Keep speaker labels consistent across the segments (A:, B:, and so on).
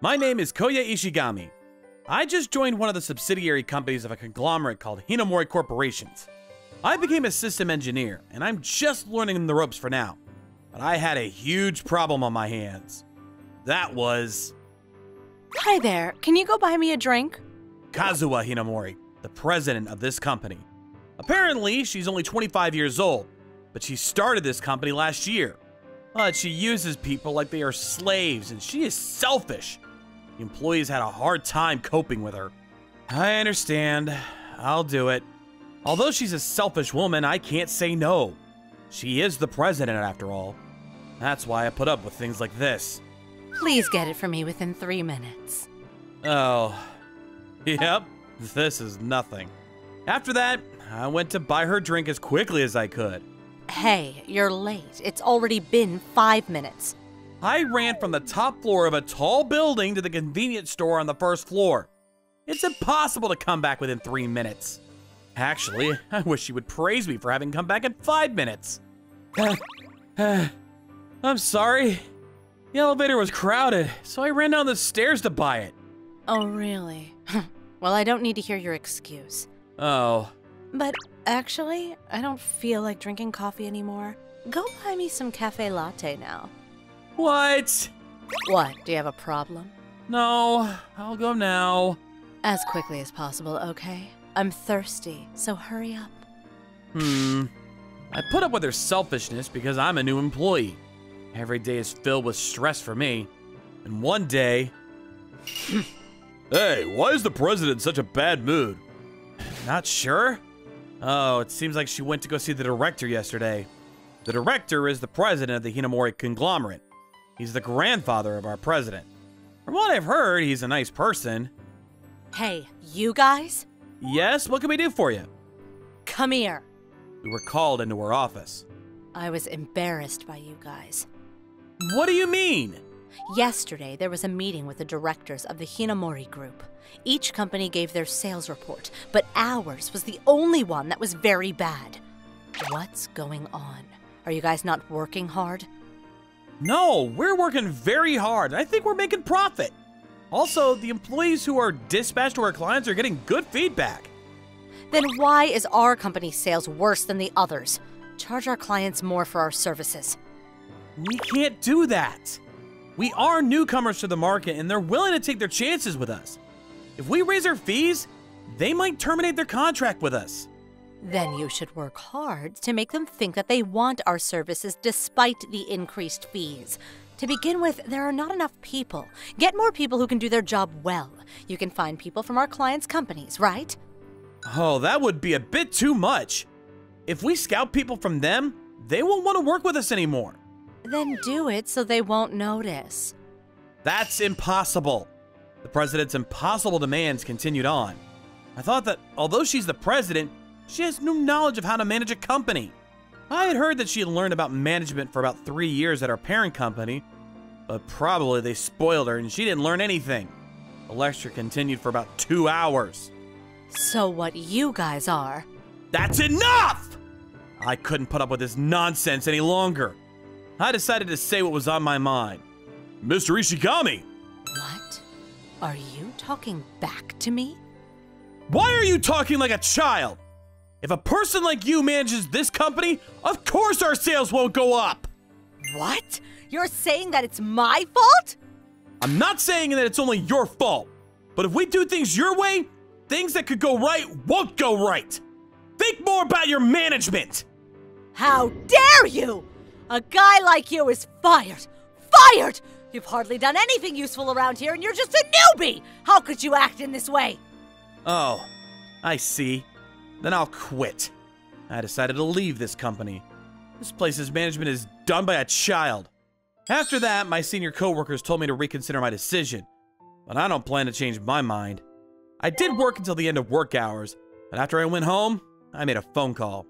A: My name is Koya Ishigami. I just joined one of the subsidiary companies of a conglomerate called Hinamori Corporations. I became a system engineer, and I'm just learning the ropes for now. But I had a huge problem on my hands. That was
B: Hi there, can you go buy me a drink?
A: Kazuha Hinamori, the president of this company. Apparently, she's only 25 years old, but she started this company last year. But she uses people like they are slaves, and she is selfish. The employees had a hard time coping with her. I understand. I'll do it. Although she's a selfish woman, I can't say no. She is the president, after all. That's why I put up with things like this.
B: Please get it for me within 3 minutes.
A: Oh, yep, this is nothing. After that, I went to buy her drink as quickly as I could.
B: Hey, you're late. It's already been 5 minutes.
A: I ran from the top floor of a tall building to the convenience store on the first floor. It's impossible to come back within 3 minutes. Actually, I wish she would praise me for having come back in 5 minutes. I'm sorry. The elevator was crowded, so I ran down the stairs to buy it.
B: Oh, really? Well, I don't need to hear your excuse.
A: Oh.
B: But actually, I don't feel like drinking coffee anymore. Go buy me some cafe latte now.
A: What?
B: What, do you have a problem?
A: No, I'll go now.
B: As quickly as possible, okay? I'm thirsty, so hurry up.
A: I put up with her selfishness because I'm a new employee. Every day is filled with stress for me. And one day... Hey, why is the president in such a bad mood? Not sure? Oh, it seems like she went to go see the director yesterday. The director is the president of the Hinamori conglomerate. He's the grandfather of our president. From what I've heard, he's a nice person.
B: Hey, you guys?
A: Yes, what can we do for you?
B: Come here.
A: We were called into her office.
B: I was embarrassed by you guys.
A: What do you mean?
B: Yesterday, there was a meeting with the directors of the Hinamori Group. Each company gave their sales report, but ours was the only one that was very bad. What's going on? Are you guys not working hard?
A: No, we're working very hard. I think we're making profit. Also, the employees who are dispatched to our clients are getting good feedback.
B: Then why is our company's sales worse than the others? Charge our clients more for our services.
A: We can't do that. We are newcomers to the market and they're willing to take their chances with us. If we raise our fees, they might terminate their contract with us.
B: Then you should work hard to make them think that they want our services despite the increased fees. To begin with, there are not enough people. Get more people who can do their job well. You can find people from our clients' companies, right?
A: Oh, that would be a bit too much. If we scout people from them, they won't want to work with us anymore.
B: Then do it so they won't notice.
A: That's impossible. The president's impossible demands continued on. I thought that although she's the president, she has no knowledge of how to manage a company. I had heard that she had learned about management for about 3 years at our parent company, but probably they spoiled her and she didn't learn anything. The lecture continued for about 2 hours.
B: So what you guys are...
A: That's enough! I couldn't put up with this nonsense any longer. I decided to say what was on my mind. Mr. Ishigami!
B: What? Are you talking back to me?
A: Why are you talking like a child? If a person like you manages this company, of course our sales won't go up!
B: What? You're saying that it's my fault?
A: I'm not saying that it's only your fault, but if we do things your way, things that could go right won't go right. Think more about your management!
B: How dare you! A guy like you is fired! Fired! You've hardly done anything useful around here and you're just a newbie! How could you act in this way?
A: Oh, I see. Then I'll quit. I decided to leave this company. This place's management is done by a child. After that, my senior coworkers told me to reconsider my decision, but I don't plan to change my mind. I did work until the end of work hours, but after I went home, I made a phone call.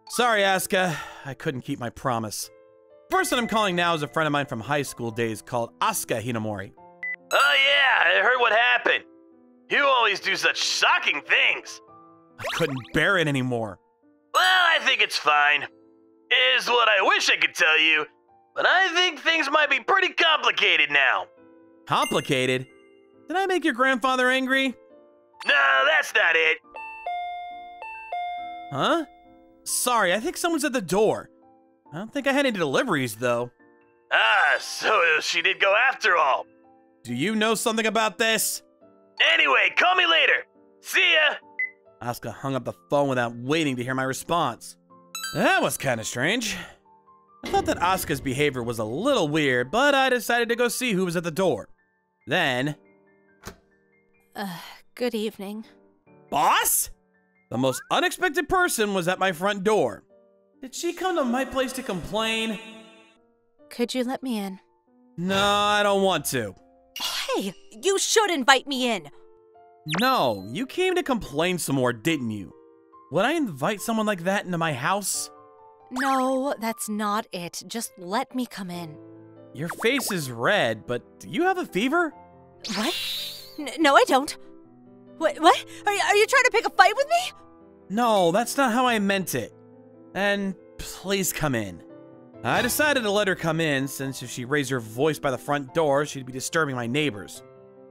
A: Sorry, Asuka, I couldn't keep my promise. The person I'm calling now is a friend of mine from high school days called Asuka Hinamori.
C: Oh yeah, I heard what happened. You always do such shocking things.
A: I couldn't bear it anymore.
C: Well, I think it's fine. Is what I wish I could tell you, but I think things might be pretty complicated now.
A: Complicated? Did I make your grandfather angry?
C: No, that's not it.
A: Huh? Sorry, I think someone's at the door. I don't think I had any deliveries, though.
C: Ah, so she did go after all.
A: Do you know something about this?
C: Anyway, call me later. See ya.
A: Asuka hung up the phone without waiting to hear my response. That was kind of strange. I thought that Asuka's behavior was a little weird, but I decided to go see who was at the door. Then...
B: Good evening.
A: Boss? The most unexpected person was at my front door. Did she come to my place to complain?
B: Could you let me in?
A: No, I don't want to.
B: Hey, you should invite me in.
A: No, you came to complain some more, didn't you? Would I invite someone like that into my house?
B: No, that's not it. Just let me come in.
A: Your face is red, but do you have a fever?
B: What? No, I don't. What? Are you trying to pick a fight with me?
A: No, that's not how I meant it. And please come in. I decided to let her come in, since if she raised her voice by the front door, she'd be disturbing my neighbors.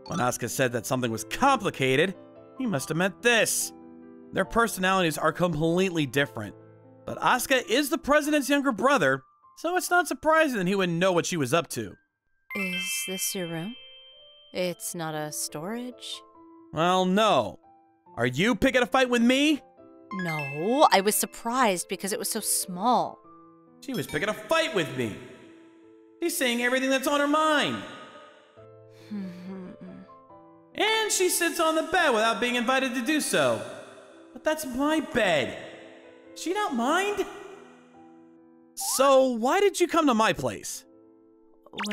A: When Asuka said that something was complicated, he must have meant this. Their personalities are completely different, but Asuka is the president's younger brother, so it's not surprising that he would know what she was up to.
B: Is this your room? It's not a storage?
A: Well, no. Are you picking a fight with me?
B: No, I was surprised because it was so small.
A: She was picking a fight with me. She's saying everything that's on her mind. And she sits on the bed without being invited to do so. But that's my bed. She not mind? So why did you come to my place?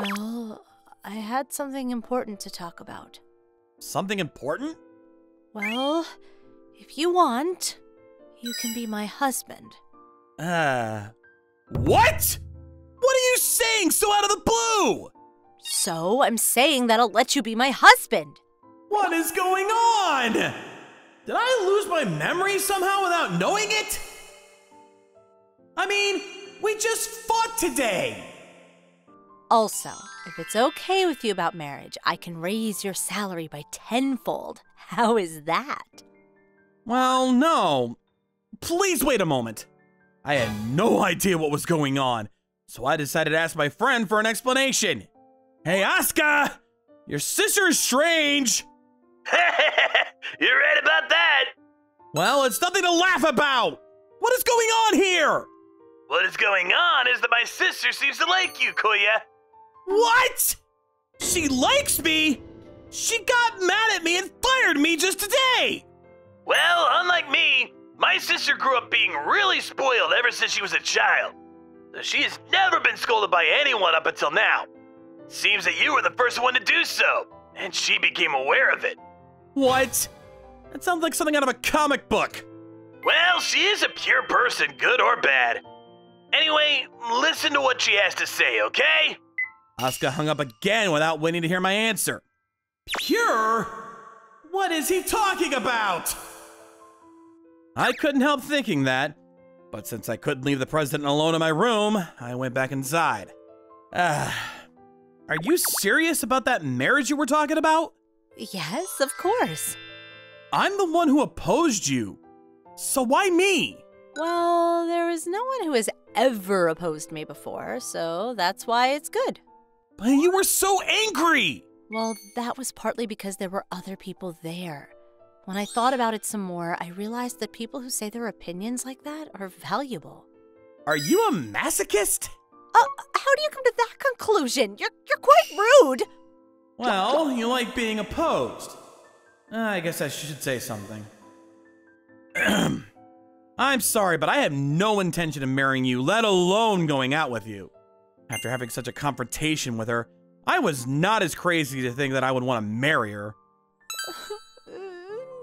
B: Well, I had something important to talk about.
A: Something important?
B: Well, if you want, you can be my husband.
A: What? What are you saying so out of the blue?
B: So I'm saying that I'll let you be my husband.
A: What is going on? Did I lose my memory somehow without knowing it? I mean, we just fought today.
B: Also, if it's okay with you about marriage, I can raise your salary by tenfold. How is that?
A: Well, no. Please wait a moment. I had no idea what was going on, so I decided to ask my friend for an explanation. Hey, Asuka! Your sister is strange!
C: You're right about that.
A: Well, it's nothing to laugh about! What is going on here?
C: What is going on is that my sister seems to like you, Kuya.
A: What? She likes me? She got mad at me and fired me just today!
C: Well, unlike me, my sister grew up being really spoiled ever since she was a child. So she has never been scolded by anyone up until now. Seems that you were the first one to do so, and she became aware of it.
A: What? That sounds like something out of a comic book.
C: Well, she is a pure person, good or bad. Anyway, listen to what she has to say, okay?
A: Asuka hung up again without waiting to hear my answer. Pure? What is he talking about? I couldn't help thinking that, but since I couldn't leave the president alone in my room, I went back inside. Are you serious about that marriage you were talking about?
B: Yes, of course.
A: I'm the one who opposed you, so why me?
B: Well, there is no one who has ever opposed me before, so that's why it's good.
A: But you were so angry!
B: Well, that was partly because there were other people there. When I thought about it some more, I realized that people who say their opinions like that are valuable.
A: Are you a masochist?
B: How do you come to that conclusion? You're quite rude.
A: Well, you like being opposed. I guess I should say something. I'm sorry, but I have no intention of marrying you, let alone going out with you. After having such a confrontation with her, I was not as crazy to think that I would want to marry her.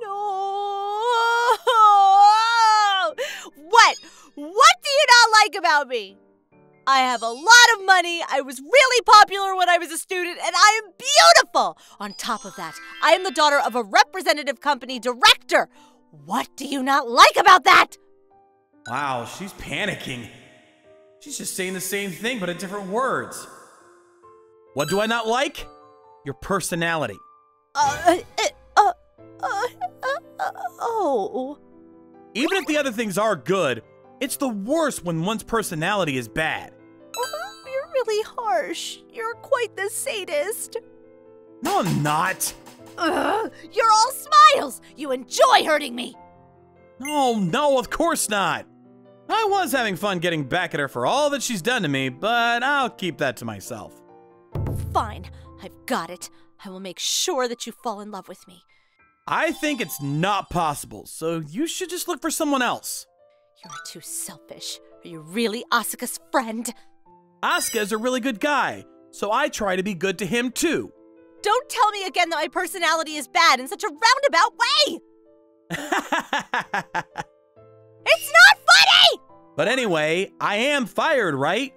B: No. What? What do you not like about me? I have a lot of money, I was really popular when I was a student, and I am beautiful! On top of that, I am the daughter of a representative company director. What do you not like about that?
A: Wow, she's panicking. She's just saying the same thing, but in different words. What do I not like? Your personality.
B: Oh.
A: Even if the other things are good, it's the worst when one's personality is bad.
B: You're really harsh. You're quite the sadist.
A: No, I'm not.
B: You're all smiles. You enjoy hurting me.
A: No, of course not. I was having fun getting back at her for all that she's done to me, but I'll keep that to myself.
B: Fine. I've got it. I will make sure that you fall in love with me.
A: I think it's not possible, so you should just look for someone else.
B: You're too selfish. Are you really Asuka's friend?
A: Asuka is a really good guy, so I try to be good to him too.
B: Don't tell me again that my personality is bad in such a roundabout way! It's not funny!
A: But anyway, I am fired, right?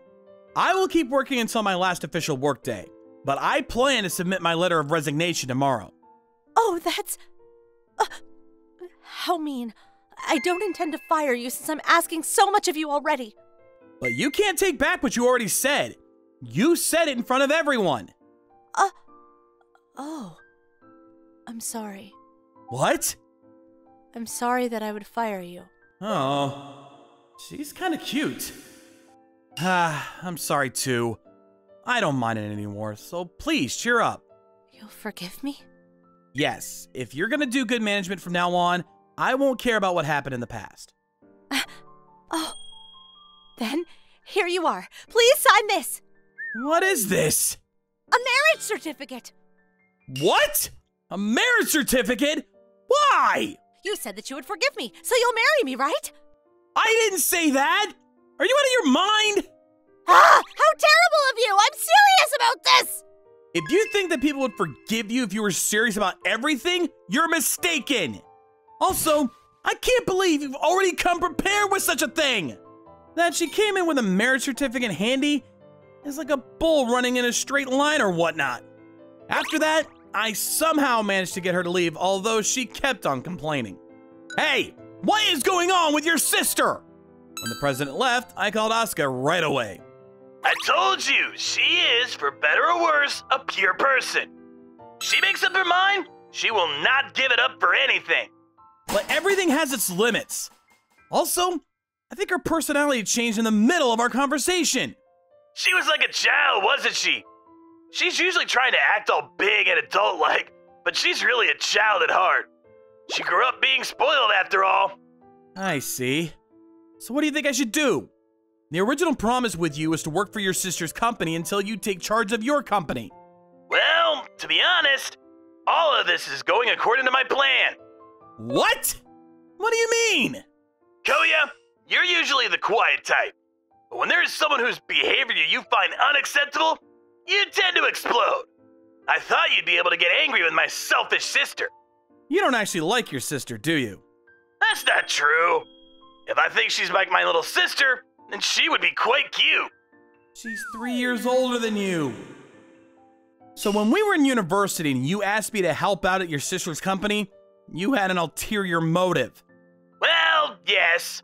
A: I will keep working until my last official workday, but I plan to submit my letter of resignation tomorrow.
B: Oh, that's... how mean. I don't intend to fire you since I'm asking so much of you already.
A: But you can't take back what you already said. You said it in front of everyone.
B: Oh. I'm sorry.
A: What?
B: I'm sorry that I would fire you.
A: Oh, she's kind of cute. I'm sorry too. I don't mind it anymore, so please cheer up.
B: You'll forgive me?
A: Yes, if you're gonna do good management from now on, I won't care about what happened in the past.
B: Oh. Then, here you are. Please sign this.
A: What is this?
B: A marriage certificate.
A: What? A marriage certificate? Why?
B: You said that you would forgive me, so you'll marry me, right?
A: I didn't say that! Are you out of your mind?
B: Ah! How terrible of you! I'm serious about this!
A: If you think that people would forgive you if you were serious about everything, you're mistaken! Also, I can't believe you've already come prepared with such a thing! That she came in with a marriage certificate handy is like a bull running in a straight line or whatnot. After that, I somehow managed to get her to leave, although she kept on complaining. Hey, what is going on with your sister? When the president left, I called Asuka right away.
C: I told you, she is, for better or worse, a pure person. She makes up her mind, she will not give it up for anything.
A: But everything has its limits. Also, I think her personality changed in the middle of our conversation.
C: She was like a child, wasn't she? She's usually trying to act all big and adult-like, but she's really a child at heart. She grew up being spoiled after all.
A: I see. So what do you think I should do? The original promise with you was to work for your sister's company until you take charge of your company.
C: Well, to be honest, all of this is going according to my plan.
A: What? What do you mean?
C: Koya, you're usually the quiet type. But when there's someone whose behavior you find unacceptable, you tend to explode. I thought you'd be able to get angry with my selfish sister.
A: You don't actually like your sister, do you?
C: That's not true. If I think she's like my little sister, then she would be quite cute.
A: She's 3 years older than you. So when we were in university and you asked me to help out at your sister's company, you had an ulterior motive.
C: Well, yes.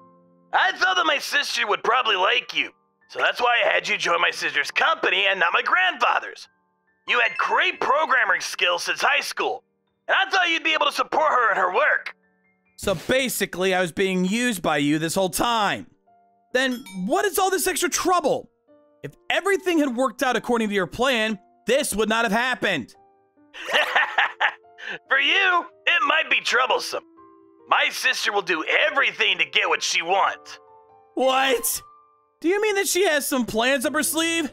C: I thought that my sister would probably like you. So that's why I had you join my sister's company and not my grandfather's. You had great programming skills since high school, and I thought you'd be able to support her in her work.
A: So basically, I was being used by you this whole time. Then what is all this extra trouble? If everything had worked out according to your plan, this would not have happened.
C: For you, it might be troublesome. My sister will do everything to get what she wants.
A: What? Do you mean that she has some plans up her sleeve?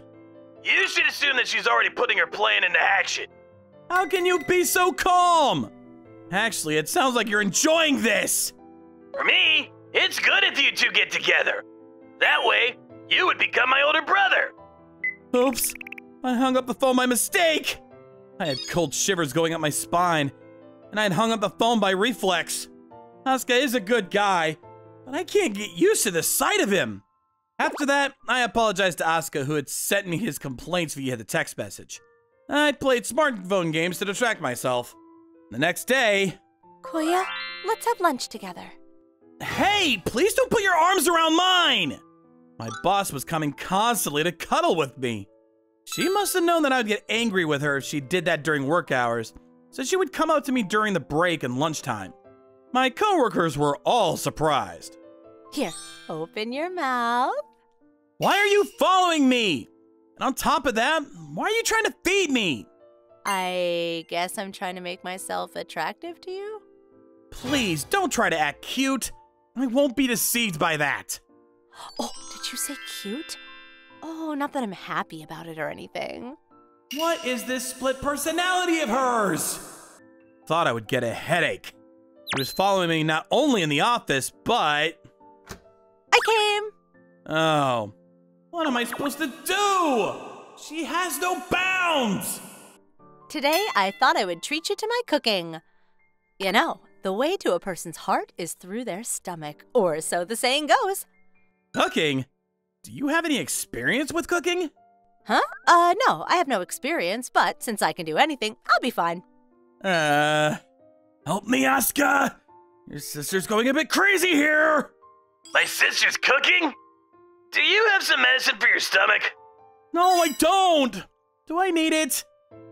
C: You should assume that she's already putting her plan into action.
A: How can you be so calm? Actually, it sounds like you're enjoying this.
C: For me, it's good if you two get together. That way, you would become my older brother.
A: Oops, I hung up the phone by mistake. I had cold shivers going up my spine, and I had hung up the phone by reflex. Asuka is a good guy, but I can't get used to the sight of him. After that, I apologized to Asuka, who had sent me his complaints via the text message. I played smartphone games to distract myself. The next day...
B: Koya, let's have lunch together.
A: Hey, please don't put your arms around mine! My boss was coming constantly to cuddle with me. She must have known that I'd get angry with her if she did that during work hours, so she would come up to me during the break and lunchtime. My coworkers were all surprised.
B: Here, open your mouth.
A: Why are you following me? And on top of that, why are you trying to feed me?
B: I guess I'm trying to make myself attractive to you?
A: Please, don't try to act cute. I won't be deceived by that.
B: Oh, did you say cute? Oh, not that I'm happy about it or anything.
A: What is this split personality of hers? Thought I would get a headache. She was following me not only in the office, but...
B: I came!
A: Oh, what am I supposed to do? She has no bounds!
B: Today, I thought I would treat you to my cooking. You know, the way to a person's heart is through their stomach, or so the saying goes.
A: Cooking? Do you have any experience with cooking?
B: Huh? No, I have no experience, but since I can do anything, I'll be fine.
A: Help me, Asuka! Your sister's going a bit crazy here!
C: My sister's cooking? Do you have some medicine for your stomach?
A: No, I don't! Do I need it?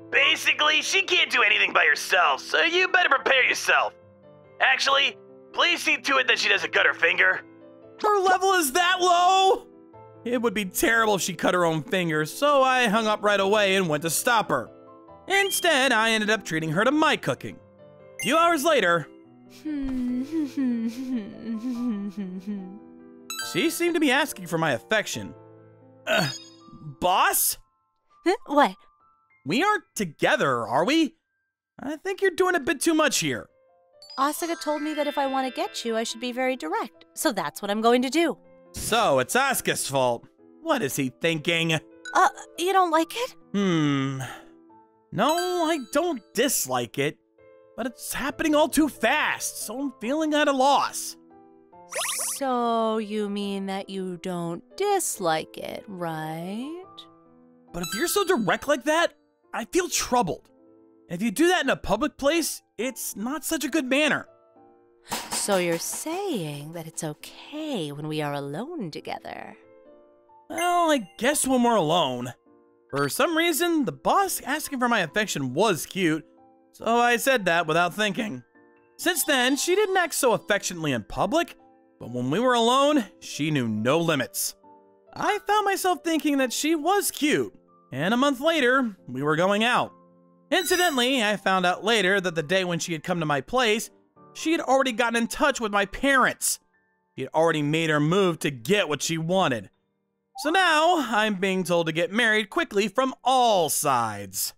C: Basically, she can't do anything by herself, so you better prepare yourself. Actually, please see to it that she doesn't cut her finger.
A: Her level is that low? It would be terrible if she cut her own finger, so I hung up right away and went to stop her. Instead, I ended up treating her to my cooking. A few hours later, she seemed to be asking for my affection. Boss?
B: What?
A: We aren't together, are we? I think you're doing a bit too much here.
B: Asuka told me that if I want to get you, I should be very direct, so that's what I'm going to do.
A: So, it's Asuka's fault. What is he thinking?
B: You don't like it?
A: No, I don't dislike it, but it's happening all too fast, so I'm feeling at a loss.
B: So you mean that you don't dislike it, right?
A: But if you're so direct like that, I feel troubled. If you do that in a public place, it's not such a good manner.
B: So you're saying that it's okay when we are alone together?
A: Well, I guess when we're alone. For some reason, the boss asking for my affection was cute, so I said that without thinking. Since then, she didn't act so affectionately in public, but when we were alone, she knew no limits. I found myself thinking that she was cute, and a month later, we were going out. Incidentally, I found out later that the day when she had come to my place, she had already gotten in touch with my parents. She had already made her move to get what she wanted. So now, I'm being told to get married quickly from all sides.